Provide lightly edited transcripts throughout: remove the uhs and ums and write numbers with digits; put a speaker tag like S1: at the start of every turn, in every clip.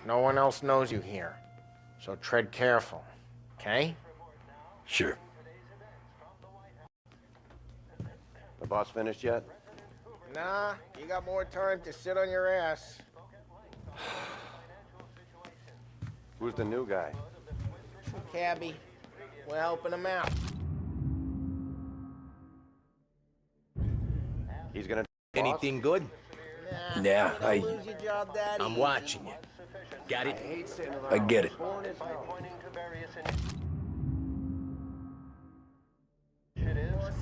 S1: No one else knows you here. So tread careful, okay?
S2: Sure.
S3: The boss finished yet?
S1: Nah, you got more time to sit on your ass.
S3: Who's the new guy?
S1: Cabby, we're helping him out.
S3: He's gonna...
S2: Anything good?
S1: Nah,
S2: Yeah,
S1: you don't lose your job that
S2: I'm
S1: easy.
S2: watching you. Got it?
S3: hate sitting around.
S2: I get it.
S1: Boss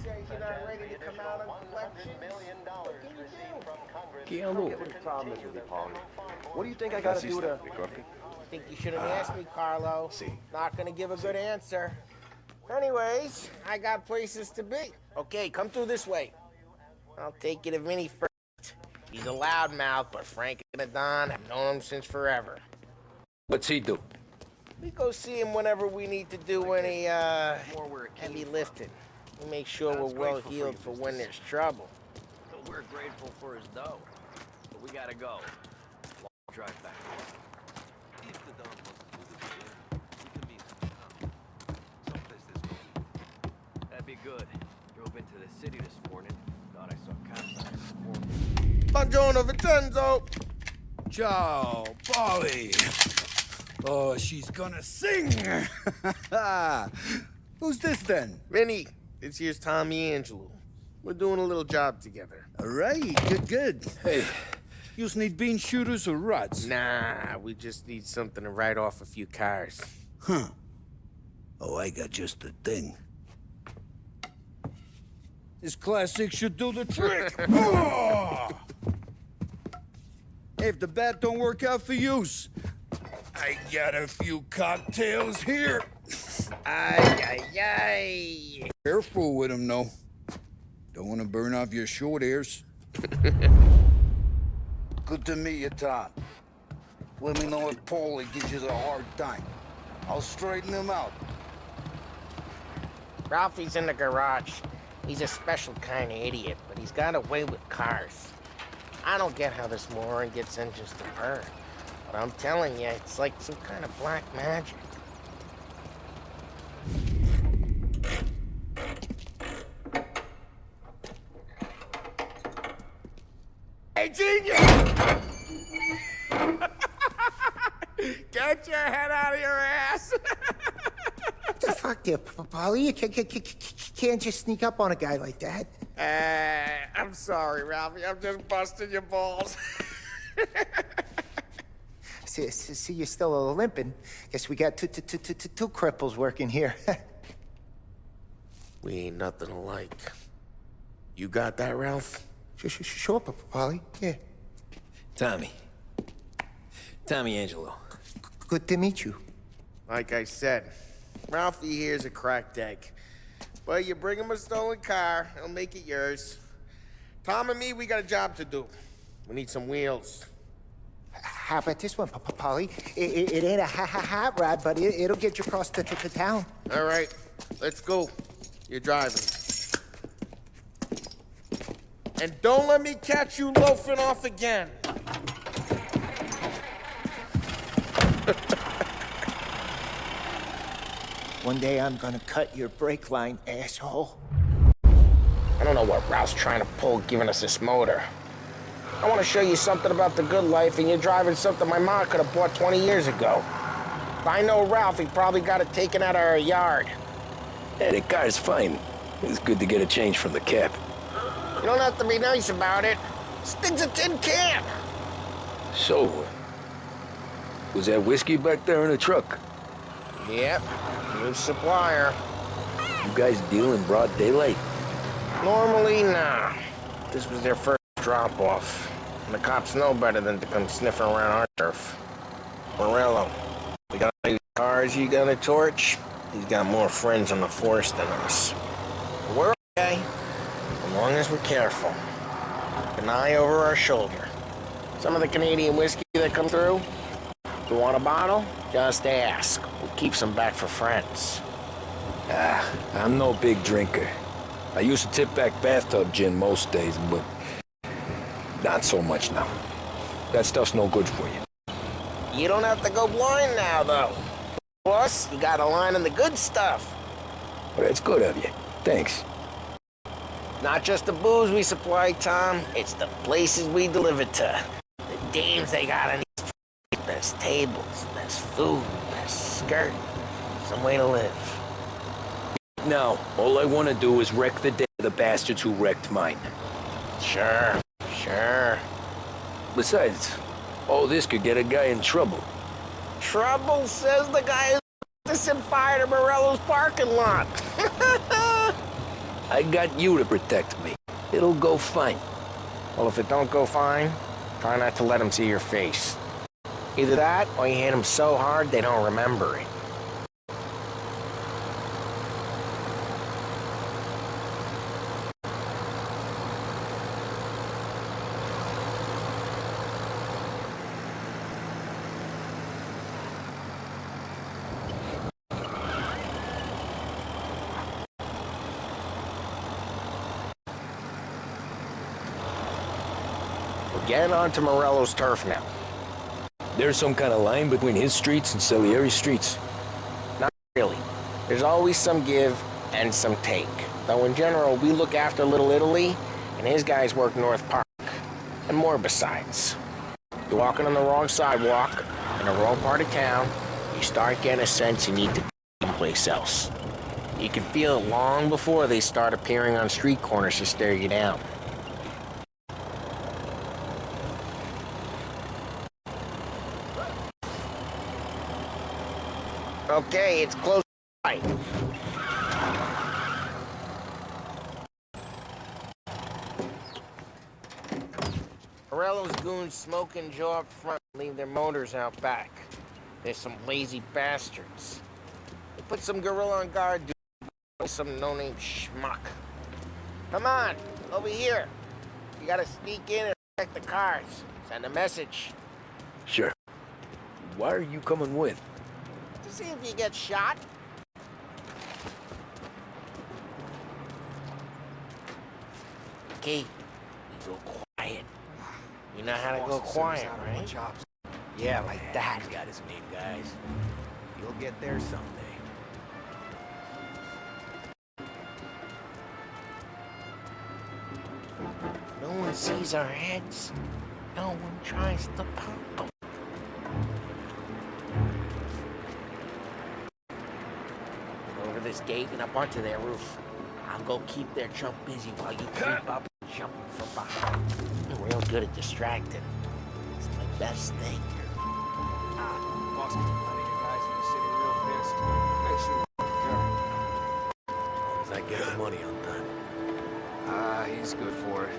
S1: says you're not ready to come out on collections. What can you do?
S2: ¿Qué hago?
S3: What the problem is with you, Paulie? What do you think I gotta do to...
S1: I think you should have asked me, Carlo.
S2: See.
S1: Not gonna give a good answer. Anyways, I got places to be. Okay, come through this way. I'll take you to Vinny first. He's a loudmouth, but Frank and the Don have known him since forever.
S2: What's he do?
S1: We go see him whenever we need to do any, heavy lifting. We make sure we're well healed for when there's trouble.
S4: So we're grateful for his dough. But we gotta go. Long drive back. If the Don wants to do this again, we can meet someplace this way. That'd be good. Drove into the city this morning. Thought I saw cops on this morning.
S1: Buongiorno, Vincenzo!
S5: Ciao, Polly. Oh, she's gonna sing. Who's this then?
S1: Vinny, this here's Tommy Angelo. We're doing a little job together.
S5: All right, good. Hey, you need bean shooters or rods?
S1: Nah, we just need something to write off a few cars.
S5: Huh. Oh, I got just the thing. This classic should do the trick. Oh! Hey, if the bat don't work out for use, I got a few cocktails here.
S1: Ay.
S5: Careful with them, though. Don't want to burn off your short hairs. Good to meet you, Tom. Let me know if Paulie gives you a hard time. I'll straighten him out.
S1: Ralphie's in the garage. He's a special kind of idiot, but he's got a way with cars. I don't get how this moron gets engines to burn. But I'm telling you, it's like some kind of black magic. Hey, genius! Get your head out of your ass!
S6: What the fuck there, Polly? You can't just sneak up on a guy like that.
S1: I'm sorry, Ralphie. I'm just busting your balls.
S6: See, you're still limping. Guess we got two cripples working here.
S1: We ain't nothing alike. You got that, Ralph?
S6: Sure, Polly. Yeah.
S4: Tommy Angelo.
S6: Good to meet you.
S1: Like I said, Ralphie here's a cracked egg. But you bring him a stolen car, he'll make it yours. Tom and me, we got a job to do. We need some wheels.
S6: How about this one, Polly? It ain't a hot rod, but it'll get you across to town.
S1: All right, let's go. You're driving. And don't let me catch you loafing off again.
S6: One day I'm gonna cut your brake line, asshole.
S1: I don't know what Ralph's trying to pull giving us this motor. I want to show you something about the good life, and you're driving something my mom could have bought 20 years ago. If I know Ralph, he probably got it taken out of our yard.
S2: Yeah, the car's fine. It's good to get a change from the cap.
S1: You don't have to be nice about it. This thing's a tin can.
S2: So, was that whiskey back there in the truck?
S1: Yep, new supplier.
S2: You guys deal in broad daylight?
S1: Normally, nah. This was their first drop-off. And the cops know better than to come sniffing around our turf. Morello, we got any cars you got a torch? He's got more friends on the force than us. But we're okay, as long as we're careful. Keep an eye over our shoulder. Some of the Canadian whiskey that come through, if you want a bottle, just ask. We'll keep some back for friends.
S2: I'm no big drinker. I used to tip back bathtub gin most days, but not so much now. That stuff's no good for you.
S1: You don't have to go blind now, though. Plus, you got a line on the good stuff.
S2: Well, that's good of you. Thanks.
S1: Not just the booze we supply, Tom. It's the places we deliver to. The dames they got on these best tables, best food, best skirt. Some way to live.
S2: Now, all I want to do is wreck the day of the bastards who wrecked mine.
S1: Sure.
S2: Besides, all this could get a guy in trouble.
S1: Trouble, says the guy who set fire to Morello's parking lot.
S2: I got you to protect me. It'll go fine.
S1: Well, if it don't go fine, try not to let him see your face. Either that, or you hit him so hard they don't remember it. We're getting onto Morello's turf now.
S2: There's some kind of line between his streets and Salieri's streets.
S1: Not really. There's always some give and some take. Though in general, we look after Little Italy, and his guys work North Park. And more besides. You're walking on the wrong sidewalk, in the wrong part of town, you start getting a sense you need to be someplace else. You can feel it long before they start appearing on street corners to stare you down. Okay, it's close by. Morello's goons smoke and Joe up front and leave their motors out back. There's some lazy bastards. They put some gorilla on guard, some no-name schmuck. Come on, over here. You gotta sneak in and protect the cars. Send a message.
S2: Sure. Why are you coming with?
S1: To see if you get shot. Okay, you go quiet. You know how to go quiet, right?
S7: Yeah, like that. He's got his main guys. You'll get there someday.
S1: No one sees our heads. No one tries to pop them. Over this gate and up onto their roof. I'll go keep their chump busy while you creep up and jump from behind. I'm real good at distracting. It's my best thing.
S7: Boss gets a lot of you guys in the city real pissed. Especially as I get the money on time. He's good for it.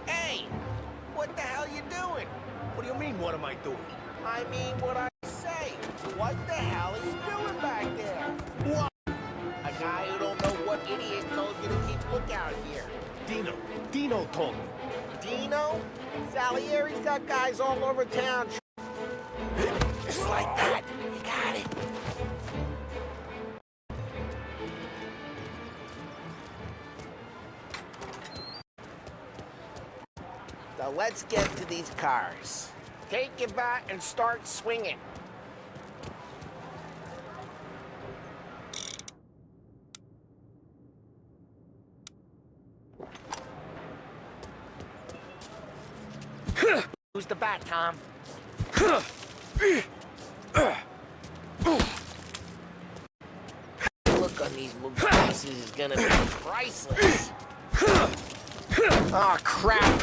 S1: Hey! What the hell you doing?
S7: What do you mean, what am I doing?
S1: I mean what I say. What the hell are you doing back there?
S7: What?
S1: A guy who don't know what idiot told you to keep lookout here.
S7: Dino told me.
S1: Dino? Salieri's got guys all over town. Just like that. You got it. Now let's get to these cars. Take your bat and start swinging. Who's the bat, Tom? The look on these movie faces is gonna be priceless. Oh, crap.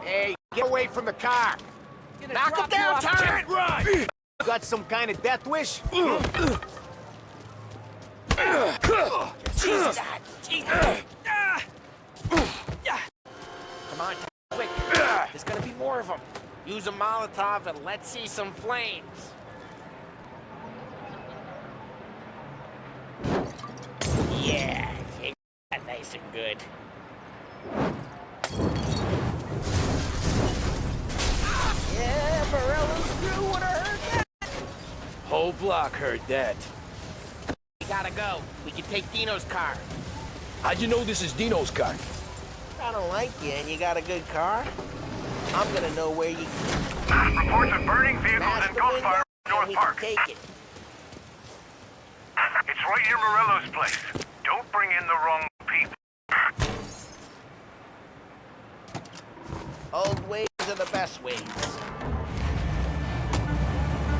S7: Hey, get away from the car!
S1: Knock him down, turn!
S7: Run! Got some kind of death wish?
S1: Jesus! Jesus. Come on, quick. There's gonna be more of them. Use a Molotov and let's see some flames. Yeah, you got that nice and good. Yeah, Morello's crew would have heard that.
S2: whole block heard that.
S1: We gotta go. We can take Dino's car.
S2: How'd you know this is Dino's car?
S1: I don't like you, and you got a good car. I'm gonna know where you
S8: Reports of burning vehicles
S1: smash
S8: and
S1: the
S8: gunfire
S1: window,
S8: in North
S1: and we can
S8: Park.
S1: take it.
S8: It's right near Morello's place. Don't bring in the wrong people.
S1: Old ways are the best ways.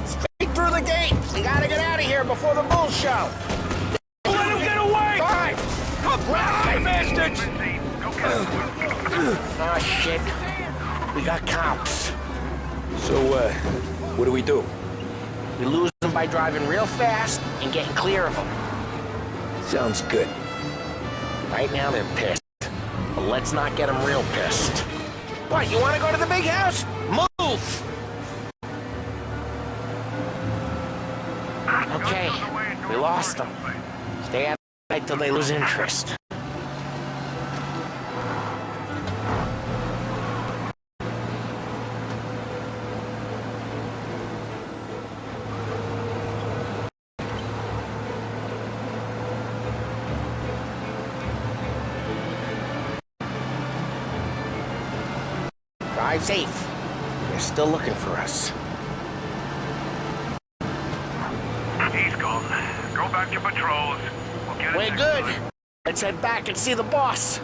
S1: Straight through the gate. We gotta get out of here before the bull show.
S2: Let him get away!
S1: All right.
S2: Come on, bastards!
S8: Go get him.
S1: Oh, shit. We got cops.
S2: So, what do we do?
S1: We lose them by driving real fast and getting clear of them.
S2: Sounds good.
S1: Right now, they're pissed. But let's not get them real pissed. What, you want to go to the big house? Move! Okay, we lost them. Stay outside till they lose interest. Drive safe. They're still looking for us.
S8: He's gone. Go back to patrols. We'll get it
S1: We're
S8: next
S1: good.
S8: time.
S1: Let's head back and see the boss.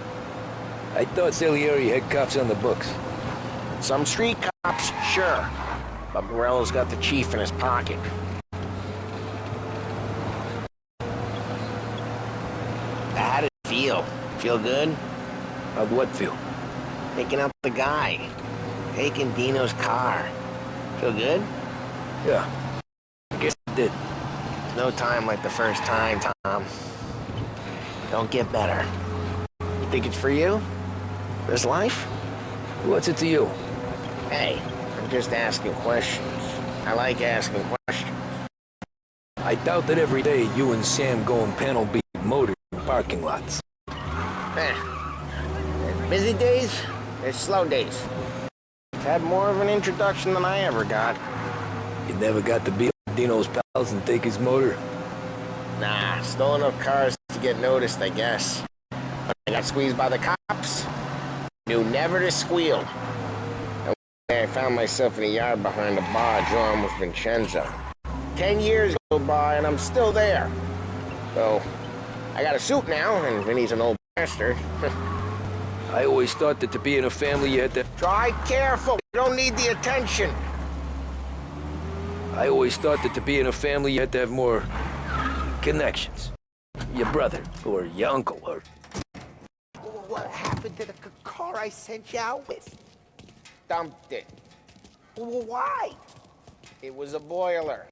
S2: I thought Salieri had cops on the books.
S1: Some street cops, sure. But Morello's got the chief in his pocket. How did it feel? Feel good?
S2: How'd what feel?
S1: Picking up the guy. Taking Dino's car. Feel good?
S2: Yeah, I guess it did.
S1: No time like the first time, Tom. Don't get better. You think it's for you? This life?
S2: What's it to you?
S1: Hey, I'm just asking questions. I like asking questions.
S2: I doubt that every day you and Sam go and panel beat motors in parking lots.
S1: There's busy days, there's slow days. I've had more of an introduction than I ever got.
S2: You never got to beat Dino's pals and take his motor?
S1: Nah, stole enough cars to get noticed, I guess. When I got squeezed by the cops, knew never to squeal. And one day I found myself in a yard behind a bar drawn with Vincenzo. 10 years go by and I'm still there. So, I got a suit now, and Vinny's an old bastard.
S2: I always thought that to be in a family you had to...
S1: Drive careful, you don't need the attention.
S2: I always thought that to be in a family you had to have more connections. Your brother, or your uncle, or...
S6: What happened to the car I sent you out with?
S1: Dumped it.
S6: Why?
S1: It was a boiler.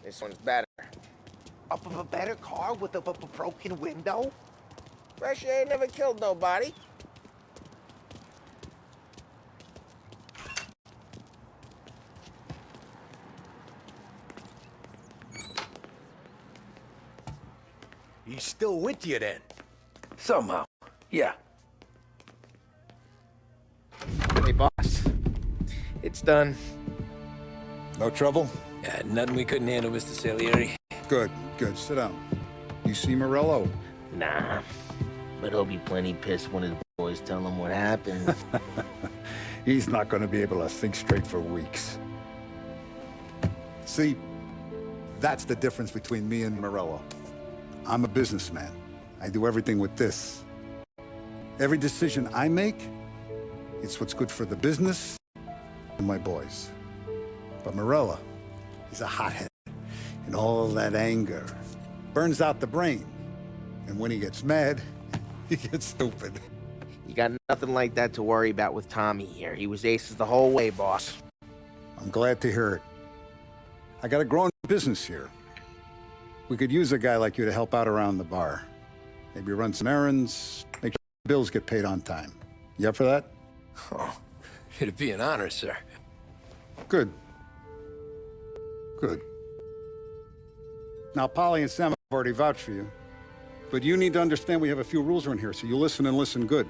S1: This one's better.
S6: A better car with a broken window?
S1: Fresh air never killed nobody.
S9: He's still with you then?
S2: Somehow, yeah.
S1: Hey, boss. It's done.
S10: No trouble?
S2: Nothing we couldn't handle, Mr. Salieri.
S10: Good, good. Sit down. You see Morello?
S1: Nah. But he'll be plenty pissed when his boys tell him what happened.
S10: He's not going to be able to think straight for weeks. See, that's the difference between me and Morello. I'm a businessman. I do everything with this. Every decision I make, it's what's good for the business and my boys. But Morello, he's a hothead. And all that anger burns out the brain. And when he gets mad, he gets stupid.
S1: You got nothing like that to worry about with Tommy here. He was aces the whole way, boss.
S10: I'm glad to hear it. I got a growing business here. We could use a guy like you to help out around the bar. Maybe run some errands, make sure the bills get paid on time. You up for that?
S9: Oh, it'd be an honor, sir.
S10: Good. Good. Now, Polly and Sam have already vouched for you. But you need to understand we have a few rules around here, so you listen and listen good.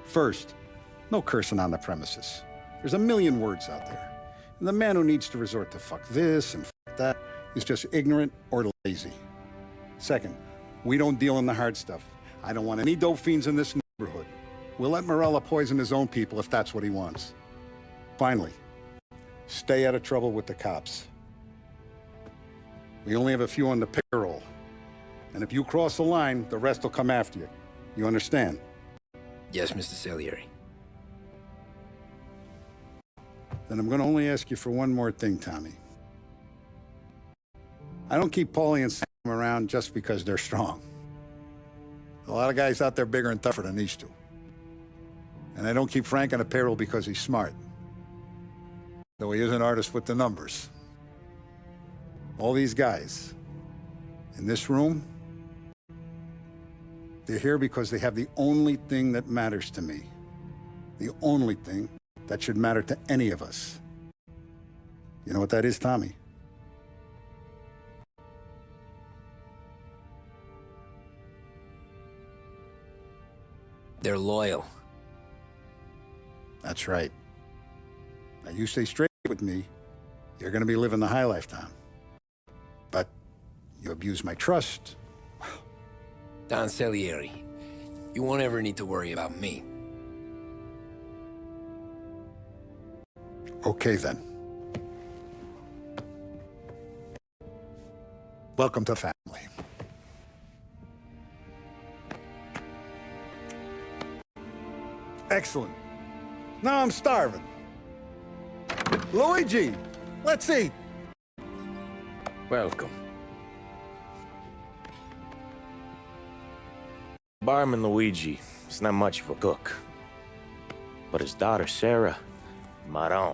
S10: First, no cursing on the premises. There's a million words out there. And the man who needs to resort to fuck this and fuck that, is just ignorant or lazy. Second, we don't deal in the hard stuff. I don't want any dope fiends in this neighborhood. We'll let Morella poison his own people if that's what he wants. Finally, stay out of trouble with the cops. We only have a few on the payroll. And if you cross the line, the rest will come after you. You understand?
S2: Yes, Mr. Salieri.
S10: Then I'm gonna only ask you for one more thing, Tommy. I don't keep Paulie and Sam around just because they're strong. A lot of guys out there bigger and tougher than these two. And I don't keep Frank on the payroll because he's smart. Though he is an artist with the numbers. All these guys in this room, they're here because they have the only thing that matters to me. The only thing that should matter to any of us. You know what that is, Tommy?
S2: They're loyal.
S10: That's right. Now you stay straight with me, you're gonna be living the high life, Tom. But you abuse my trust.
S2: Don Salieri, you won't ever need to worry about me.
S10: Okay, then. Welcome to family. Excellent. Now I'm starving. Luigi, let's eat.
S9: Welcome.
S1: Barman Luigi is not much of a cook. But his daughter, Sarah, Maron.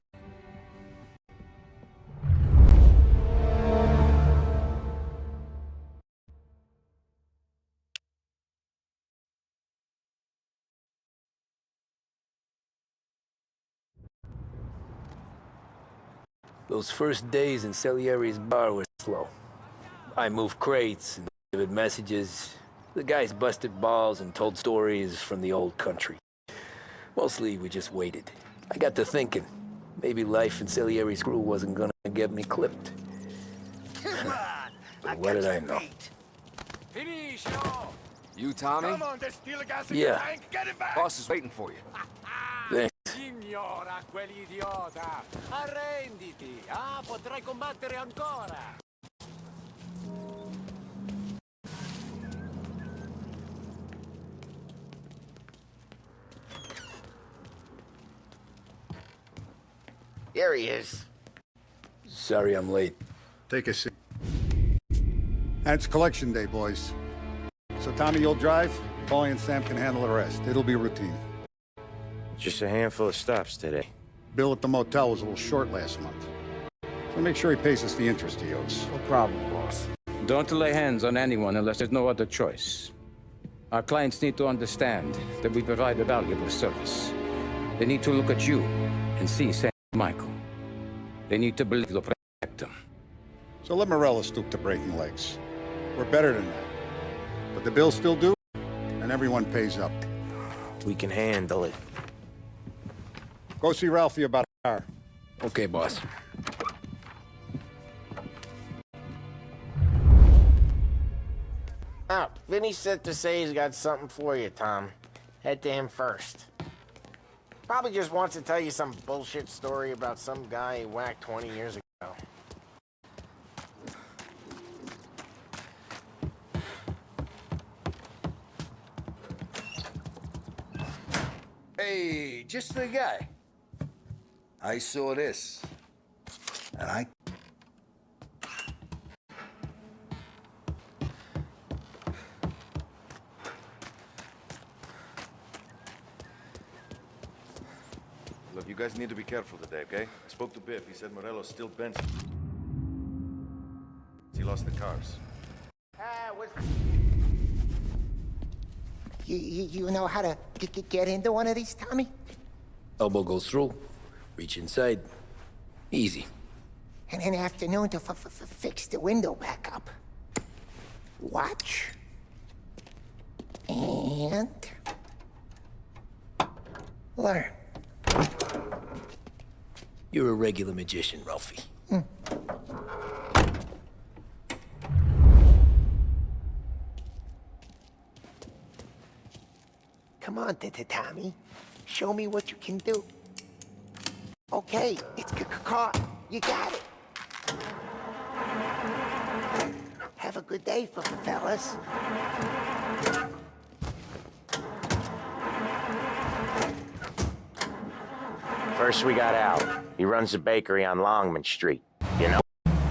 S2: Those first days in Salieri's bar were slow. I moved crates and delivered messages. The guys busted balls and told stories from the old country. Mostly, we just waited. I got to thinking, maybe life in Salieri's crew wasn't gonna get me clipped. But what did I know?
S7: You, Tommy?
S8: Come on, there's steel gas in
S2: Yeah.
S8: the tank. Get it back!
S7: Boss is waiting for you.
S2: Thanks.
S8: Signora, quell'idiota! Arrenditi! Ah, potrai combattere ancora!
S1: Here he is.
S2: Sorry I'm late.
S10: Take a seat. And it's collection day, boys. So Tommy, you'll drive. Paulie and Sam can handle the rest. It'll be routine.
S1: Just a handful of stops today.
S10: Bill at the motel was a little short last month. So make sure he pays us the interest he owes.
S1: No problem, boss.
S11: Don't lay hands on anyone unless there's no other choice. Our clients need to understand that we provide a valuable service. They need to look at you and see St. Michael. They need to believe you'll protect them.
S10: So let Morella stoop to breaking legs. We're better than that. But the bills still due, and everyone pays up.
S1: We can handle it.
S10: Go see Ralphie about a car.
S2: Okay, boss.
S1: Oh, Vinny said to say he's got something for you, Tom. Head to him first. Probably just wants to tell you some bullshit story about some guy he whacked 20 years ago.
S5: Hey, just the guy. I saw this, and I...
S3: Look, you guys need to be careful today, okay? I spoke to Biff. He said Morello's still bent. He lost the cars.
S6: You know how to get into one of these, Tommy?
S2: Elbow goes through, reach inside. Easy.
S6: And an afternoon to fix the window back up. Watch. And... learn.
S2: You're a regular magician, Ralphie.
S6: Come on, Tommy. Show me what you can do. Okay, it's caught. You got it. Have a good day, fellas.
S1: First we got Al. He runs a bakery on Longman Street. You know?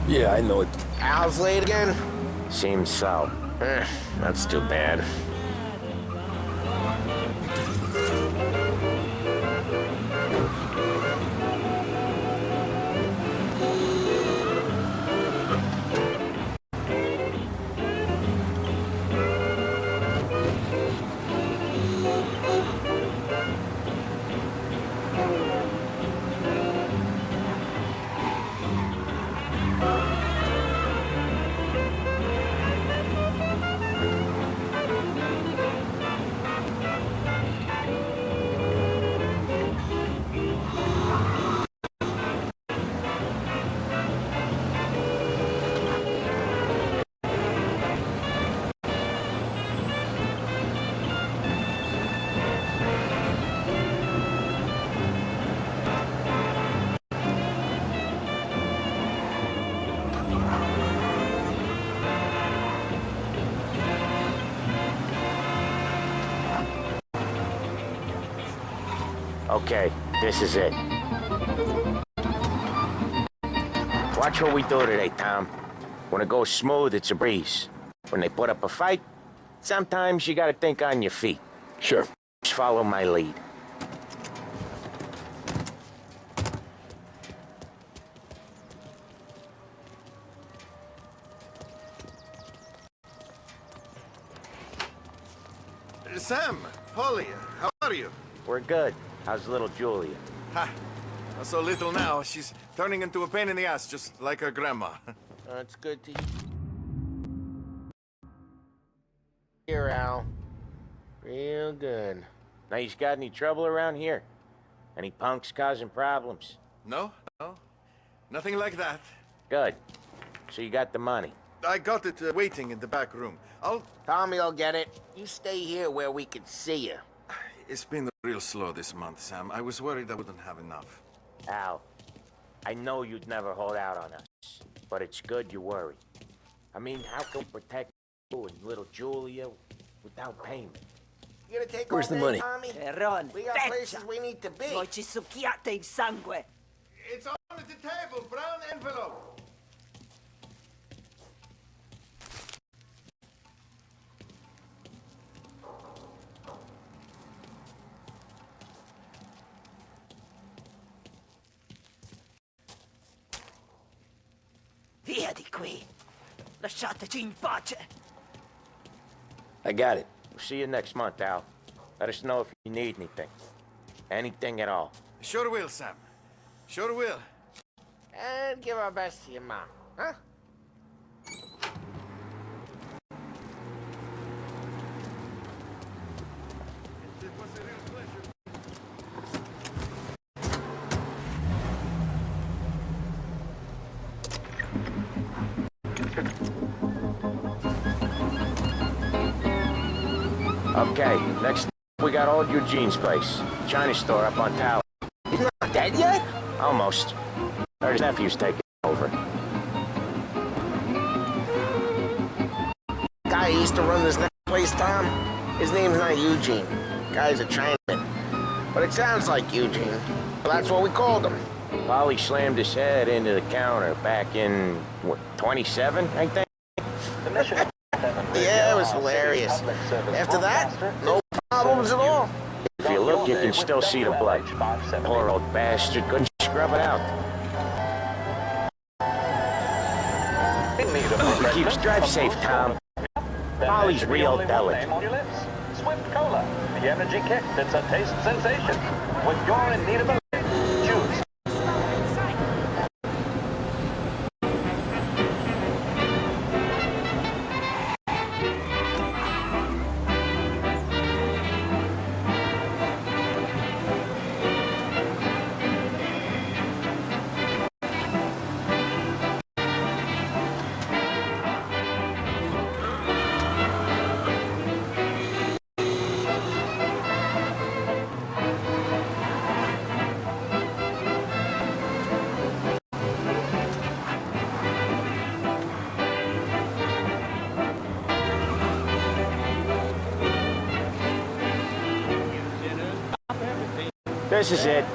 S2: Yeah, I know it.
S1: Al's late again? Seems so. That's too bad. Okay, this is it. Watch what we do today, Tom. When it goes smooth, it's a breeze. When they put up a fight, sometimes you gotta think on your feet.
S2: Sure.
S1: Just follow my lead.
S3: Sam, Polly, how are you?
S1: We're good. How's little Julia?
S3: Ha! Not so little now. She's turning into a pain in the ass, just like her grandma.
S1: That's good to hear, Al. Real good. Now, you got any trouble around here? Any punks causing problems?
S3: No, no. Nothing like that.
S1: Good. So you got the money?
S3: I got it waiting in the back room.
S1: Tommy will get it. You stay here where we can see you.
S3: It's been real slow this month, Sam. I was worried I wouldn't have enough.
S1: Al, I know you'd never hold out on us, but it's good you worry. I mean, how can we protect you and little Julia without payment? You gonna take
S2: Where's
S1: all
S2: the
S1: day,
S2: money?
S1: Tommy?
S12: Ron,
S1: We got places we need to be.
S12: voi ci succhiate il sangue.
S3: It's on the table, brown envelope.
S12: Via di qui. Lasciateci in pace.
S2: I got it.
S1: We'll see you next month, Al. Let us know if you need anything. Anything at all.
S3: Sure will, Sam. Sure will.
S1: And give our best to your mom, huh?
S3: It was a real pleasure.
S1: Okay, next we got old Eugene's place. China store up on Tower. He's not dead yet? Almost. Heard his nephew's taking over. Guy who used to run this next place, Tom, his name's not Eugene. Guy's a Chinaman. But it sounds like Eugene. Well, that's what we called him. Polly slammed his head into the counter back in, what, 27, I think? Yeah, it was hilarious. After that, no problems at all. If you look, you can still see the blood. Poor old bastard couldn't scrub it out. He keeps drive safe, Tom. Polly's real delicate.
S8: Swift Cola, the energy kick that's a taste sensation. When you're in need of a choose.
S1: This is it.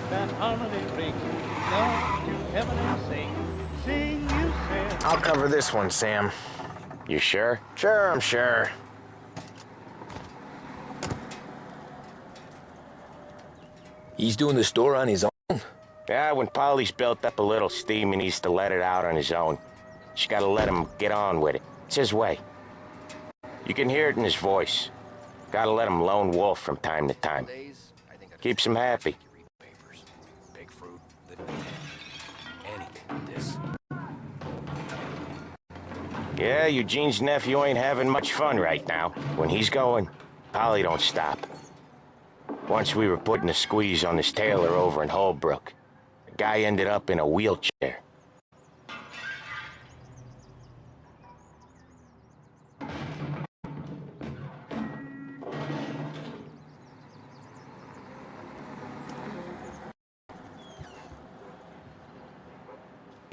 S1: I'll cover this one, Sam. You sure? Sure, I'm sure.
S2: He's doing the store on his own?
S1: Yeah, when Polly's built up a little steam, he needs to let it out on his own. Just gotta let him get on with it. It's his way. You can hear it in his voice. Gotta let him lone wolf from time to time. Keeps him happy.
S2: Big fruit, anything, this.
S1: Yeah, Eugene's nephew ain't having much fun right now. When he's going, Polly don't stop. Once we were putting a squeeze on this tailor over in Holbrook. The guy ended up in a wheelchair.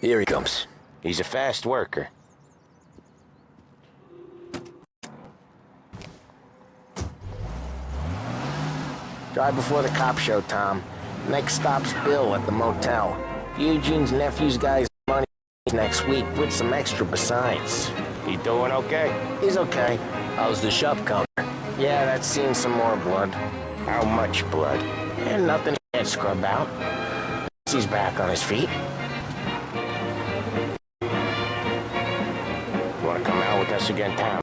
S2: Here he comes.
S1: He's a fast worker. Drive before the cop show, Tom. Next stop's Bill at the motel. Eugene's nephew's guy's money next week with some extra besides. He doing okay? He's okay.
S2: How's the shop counter?
S1: Yeah, that's seen some more blood. How much blood? And nothing he can't scrub out. He's back on his feet. You wanna come out with us again, Tom?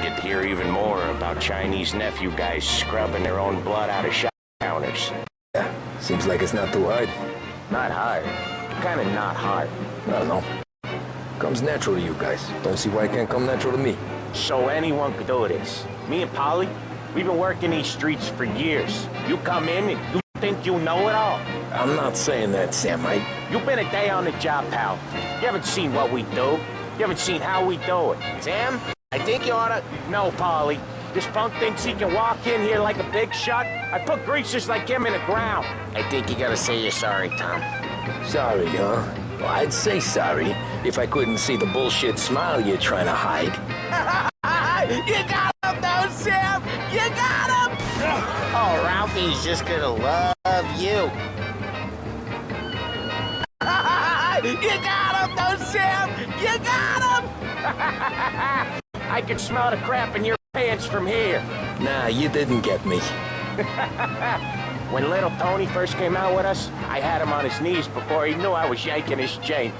S1: Get to hear even more about Chinese nephew guys scrubbing their own blood out of shop counters.
S2: Yeah, seems like it's not too hard.
S1: Not hard. Kinda not hard.
S2: I don't know. Comes natural to you guys. Don't see why it can't come natural to me.
S1: So anyone could do this. Me and Polly, we've been working these streets for years. You come in and you think you know it all.
S2: I'm not saying that, Sam.
S1: You've been a day on the job, pal. You haven't seen what we do. You haven't seen how we do it. Sam, I think you oughta... No, Polly. This punk thinks he can walk in here like a big shot. I put greasers like him in the ground. I think you gotta say you're sorry, Tom.
S2: Sorry, huh? Well, I'd say sorry if I couldn't see the bullshit smile you're trying to hide.
S1: You got him, though, Sam! You got him! Oh, Ralphie's just gonna love you. You got him, though, Sam! You got him! I can smell the crap in your pants from here.
S2: Nah, you didn't get me.
S1: When little Tony first came out with us, I had him on his knees before he knew I was yanking his chain.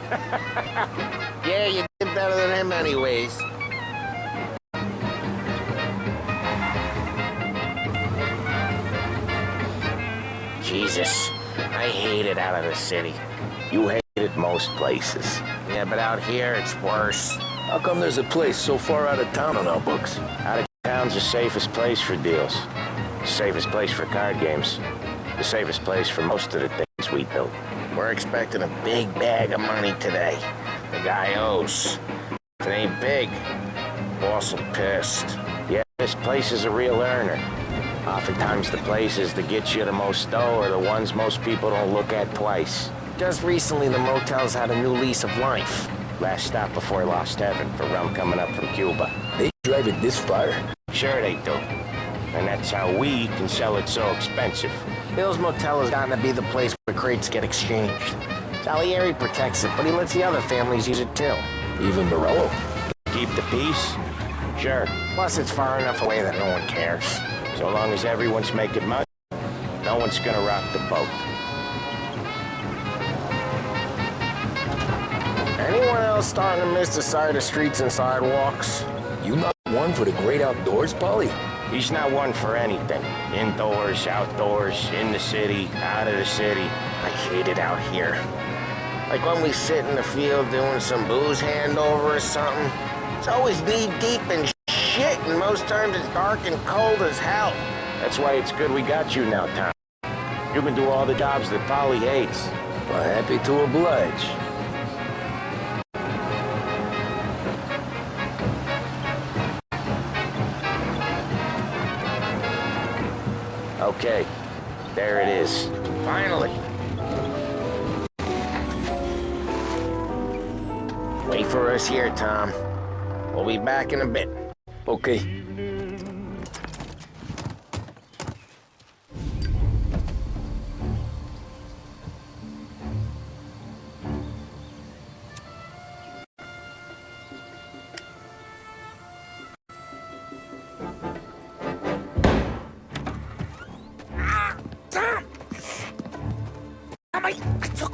S1: Yeah, you did better than him anyways. Jesus, I hate it out of the city. You hate it most places. Yeah, but out here it's worse.
S2: How come there's a place so far out of town on our books?
S1: Out of town's the safest place for deals. The safest place for card games. The safest place for most of the things we do. We're expecting a big bag of money today. The guy owes. If it ain't big, boss will be pissed. Yeah, this place is a real earner. Oftentimes the places that get you the most dough are the ones most people don't look at twice. Just recently the motel's had a new lease of life. Last stop before Lost Heaven for rum coming up from Cuba.
S2: They drive it this far?
S1: Sure they do. And that's how we can sell it so expensive. Bill's Motel has gotten to be the place where crates get exchanged. Salieri protects it, but he lets the other families use it too.
S2: Even Morello?
S1: Keep the peace? Sure. Plus it's far enough away that no one cares. So long as everyone's making money, no one's gonna rock the boat. Anyone else starting to miss the sight of streets and sidewalks?
S2: You not one for the great outdoors, Polly?
S1: He's not one for anything. Indoors, outdoors, in the city, out of the city. I hate it out here. Like when we sit in the field doing some booze handover or something. It's always knee-deep in shit, and most times it's dark and cold as hell. That's why it's good we got you now, Tom. You can do all the jobs that Polly hates.
S2: Well, happy to oblige.
S1: Okay, there it is. Finally. Wait for us here, Tom. We'll be back in a bit.
S2: Okay.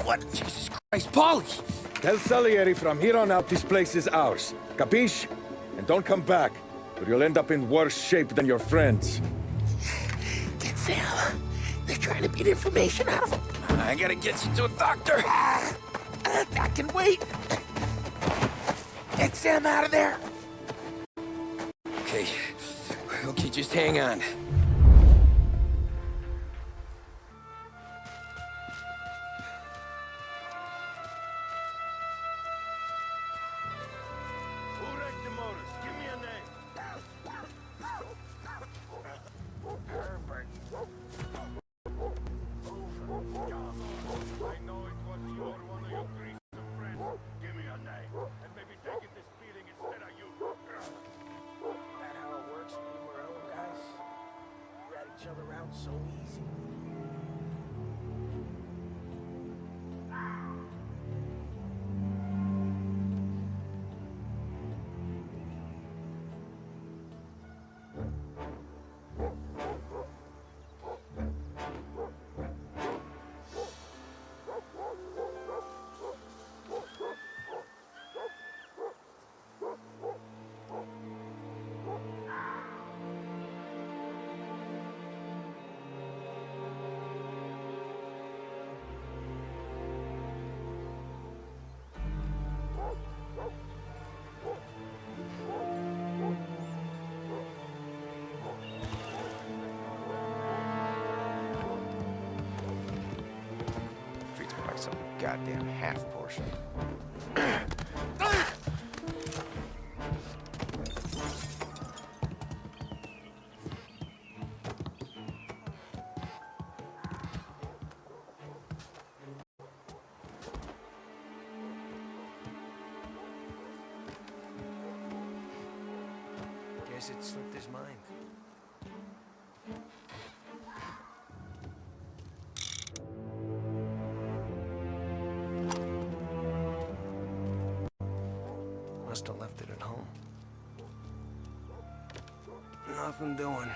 S6: What? Jesus Christ, Paulie!
S13: Tell Salieri from here on out this place is ours. Capiche? And don't come back, or you'll end up in worse shape than your friends.
S6: Get Sam. They're trying to beat information out of him.
S2: I gotta get you to a doctor.
S6: I can wait. Get Sam out of there.
S2: Okay. Okay, just hang on.
S7: Each other out so easy.
S4: Treats me like some goddamn half portion.
S7: Guess it slipped his mind. Must have left it at home. Nothing doing.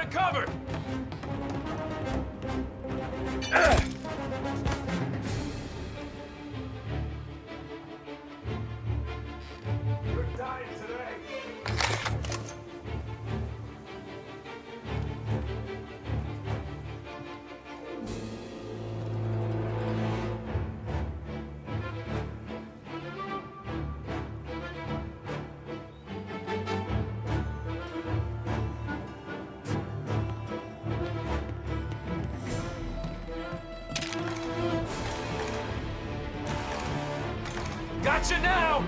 S13: cover! You're dying today. Gotcha now!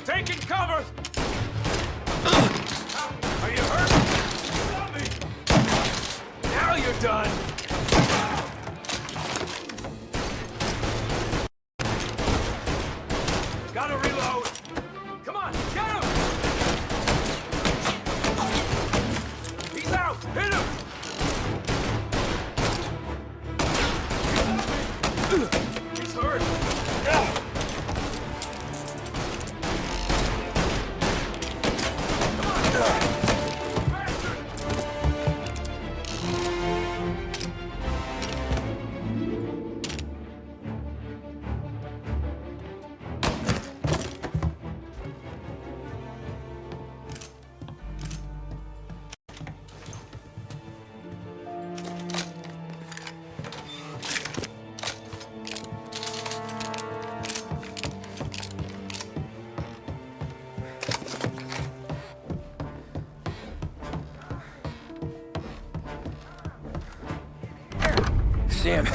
S13: Taking cover! Are you hurt? Stop me! Now you're done! Gotta reload! Come on, get him! He's out! Hit him! He's hurt!
S2: Sam,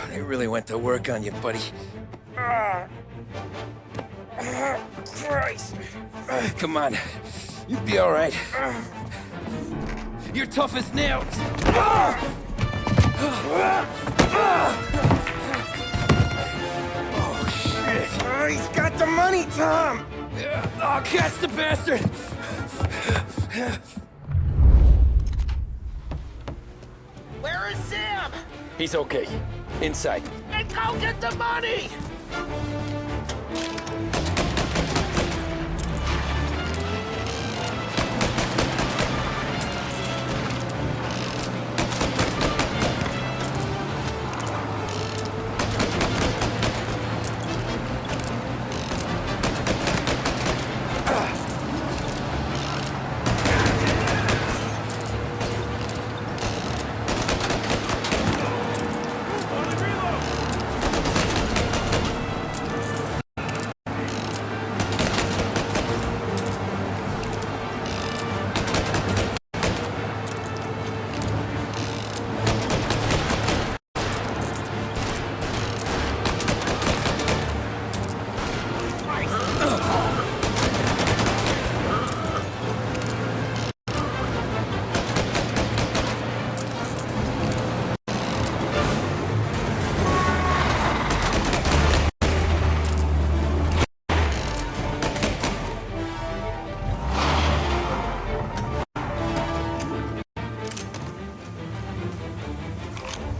S2: they really went to work on you, buddy. Christ. Come on, you'll be all right. You're tough as nails. Oh, shit.
S1: Oh, he's got the money, Tom!
S2: Oh, catch the bastard!
S1: Where is Sam?
S2: He's okay. Inside.
S1: And go get the money!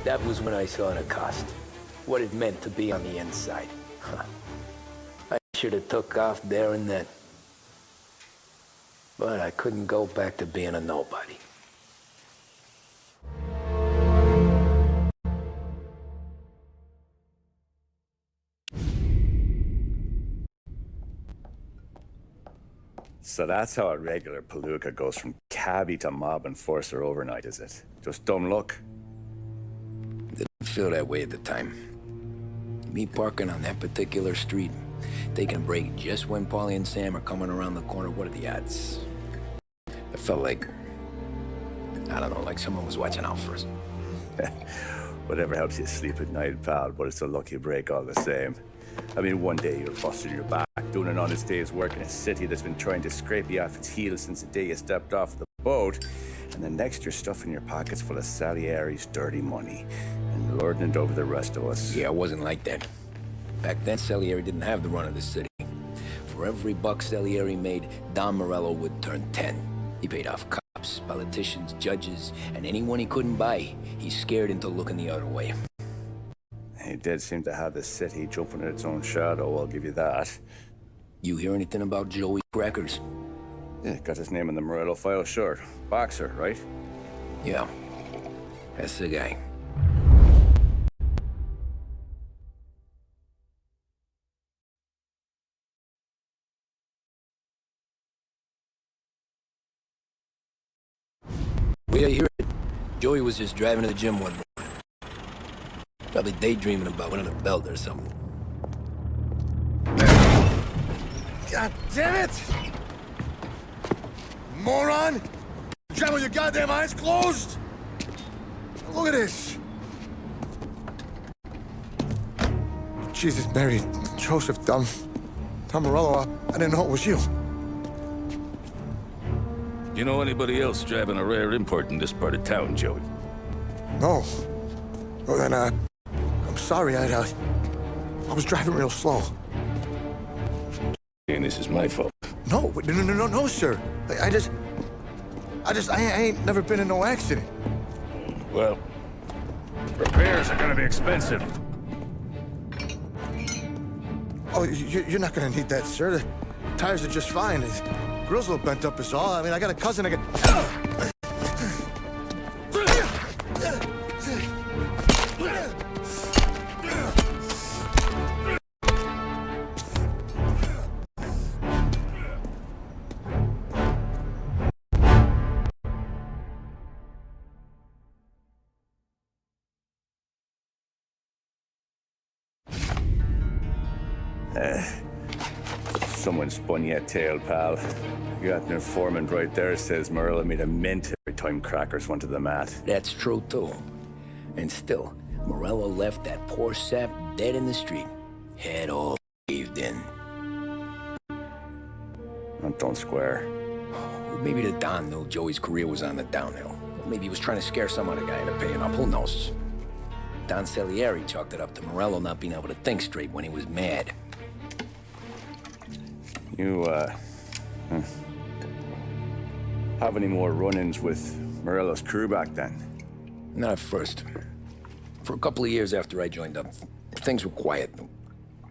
S2: That was when I saw the cost. What it meant to be on the inside. Huh. I should have took off there and then. But I couldn't go back to being a nobody.
S14: So that's how a regular palooka goes from cabbie to mob enforcer overnight, is it? Just dumb luck?
S2: Didn't feel that way at the time. Me parking on that particular street, taking a break just when Paulie and Sam are coming around the corner. What are the odds? It felt like, I don't know, like someone was watching out for us.
S14: Whatever helps you sleep at night, pal, but it's a lucky break all the same. I mean, one day you're busting your back, doing an honest day's work in a city that's been trying to scrape you off its heels since the day you stepped off the boat, and the next you're stuffing your pockets full of Salieri's dirty money and lording it over the rest of us.
S2: Yeah, it wasn't like that. Back then, Salieri didn't have the run of the city. For every buck Salieri made, Don Morello would turn 10. He paid off cops, politicians, judges, and anyone he couldn't buy, he scared into looking the other way.
S14: He did seem to have the city jumping at its own shadow, I'll give you that.
S2: You hear anything about Joey Crackers?
S14: Yeah, got his name in the Morello file, sure. Boxer, right?
S2: Yeah, that's the guy. Well, you hear it. Joey was just driving to the gym one morning. Probably daydreaming about winning a belt or something.
S13: God damn it! Moron! You driving with your goddamn eyes closed? Look at this! Jesus, Mary, Joseph, Tom Morello, I didn't know it was you.
S15: You know anybody else driving a rare import in this part of town, Joey?
S13: No. Well, then, I'm sorry, I was driving real slow.
S15: And this is my fault.
S13: No, no, sir. I ain't never been in no accident.
S15: Well, repairs are gonna be expensive.
S13: Oh, you're not gonna need that, sir. The tires are just fine. The grill's a little bent up is all. I mean, I got a cousin I can...
S14: Someone spun you a tail, pal. You got an informant right there says Morello made a mint every time Crackers went to the mat.
S2: That's true, too. And still, Morello left that poor sap dead in the street. Head all caved in.
S14: That don't square.
S2: Maybe the Don knew Joey's career was on the downhill. Maybe he was trying to scare some other guy into paying up. Who knows? Don Salieri chalked it up to Morello not being able to think straight when he was mad.
S14: You, have any more run-ins with Morello's crew back then?
S2: Not at first. For a couple of years after I joined up, things were quiet.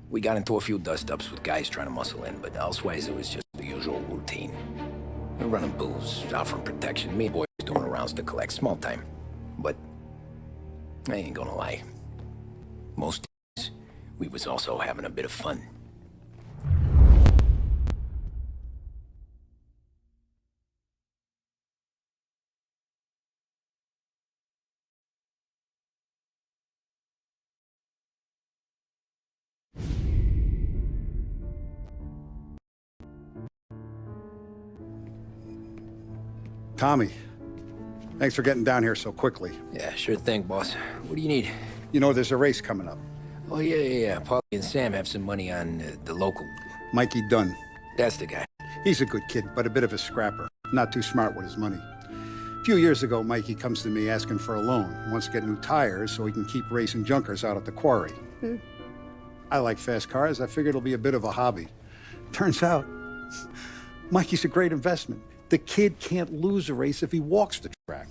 S2: We got into a few dust-ups with guys trying to muscle in, but elsewise it was just the usual routine. We're running booze, offering protection, me and boys doing rounds to collect, small time. But I ain't gonna lie. Most days, we was also having a bit of fun.
S10: Tommy, thanks for getting down here so quickly.
S2: Yeah, sure thing, boss. What do you need?
S10: You know, there's a race coming up.
S2: Oh, yeah. Paulie and Sam have some money on the local.
S10: Mikey Dunn.
S2: That's the guy.
S10: He's a good kid, but a bit of a scrapper. Not too smart with his money. A few years ago, Mikey comes to me asking for a loan. He wants to get new tires so he can keep racing junkers out at the quarry. I like fast cars. I figured it'll be a bit of a hobby. Turns out, Mikey's a great investment. The kid can't lose a race if he walks the track.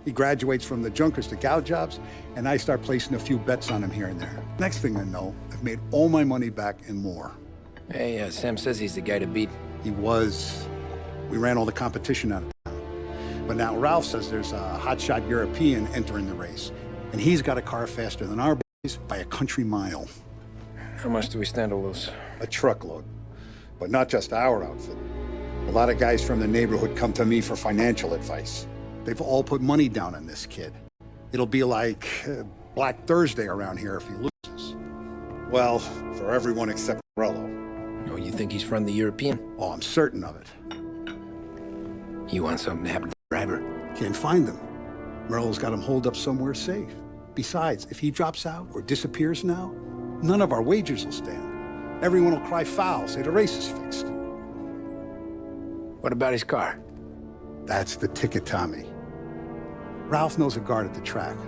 S10: He graduates from the junkers to gal jobs, and I start placing a few bets on him here and there. Next thing I know, I've made all my money back and more.
S2: Hey, Sam says he's the guy to beat.
S10: He was. We ran all the competition out of town. But now Ralph says there's a hotshot European entering the race, and he's got a car faster than our boys by a country mile.
S2: How much do we stand to lose?
S10: A truckload. But not just our outfit. A lot of guys from the neighborhood come to me for financial advice. They've all put money down on this kid. It'll be like Black Thursday around here if he loses. Well, for everyone except Morello.
S2: Oh, you think he's from the European?
S10: Oh, I'm certain of it.
S2: You want something to happen to the driver?
S10: Can't find him. Morello's got him holed up somewhere safe. Besides, if he drops out or disappears now, none of our wagers will stand. Everyone will cry foul, say the race is fixed.
S2: What about his car?
S10: That's the ticket, Tommy. Ralph knows a guard at the track.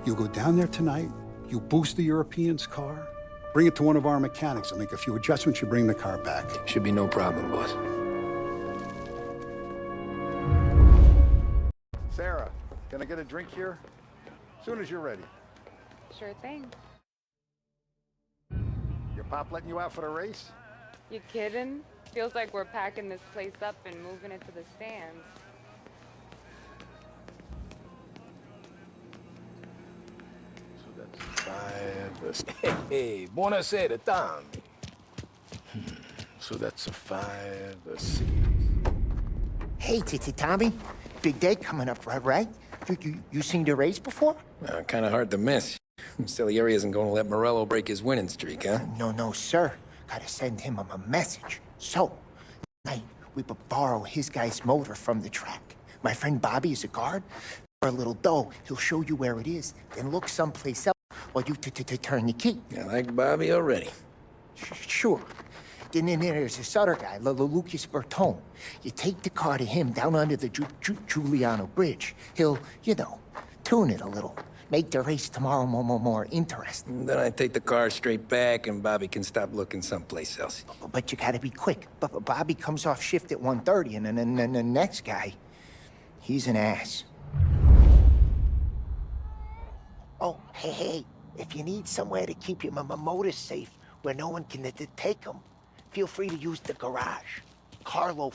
S10: You go down there tonight, you boost the European's car, bring it to one of our mechanics, and make a few adjustments, you bring the car back.
S2: Should be no problem, boss.
S10: Sarah, can I get a drink here? As soon as you're ready.
S16: Sure thing.
S10: Your pop letting you out for the race?
S16: You kidding? Feels like we're packing this place up and moving it to the stands.
S15: Hey, buonasera, Tom. So that's a 5, a 6.
S6: Hey, Tommy. Big day coming up, right? You seen the race before?
S2: Kind of hard to miss. Salieri isn't going to let Morello break his winning streak, huh?
S6: No, sir. Gotta send him a message. So, tonight, we borrow his guy's motor from the track. My friend Bobby is a guard. For a little dough, he'll show you where it is, then look someplace else while you turn the key.
S2: I like Bobby already.
S6: Sure. Then there's this other guy, Lucas Bertone. You take the car to him down under the Giuliano Bridge. He'll, tune it a little. Make the race tomorrow more interesting.
S2: Then I take the car straight back and Bobby can stop looking someplace else.
S6: But you gotta be quick. Bobby comes off shift at 1:30, and then the next guy, he's an ass. Oh, hey, if you need somewhere to keep your motor safe where no one can take them, feel free to use the garage. Carlo.